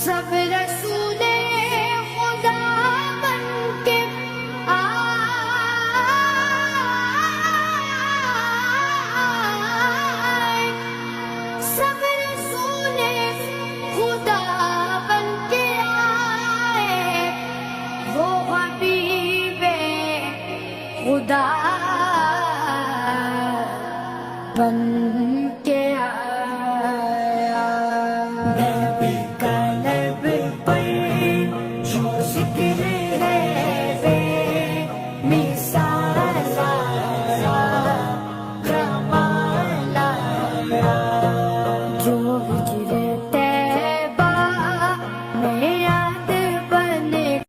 سب رسول خدا بن کے آئے، سب رسول خدا بن کے آئے، وہ حبیب خدا بن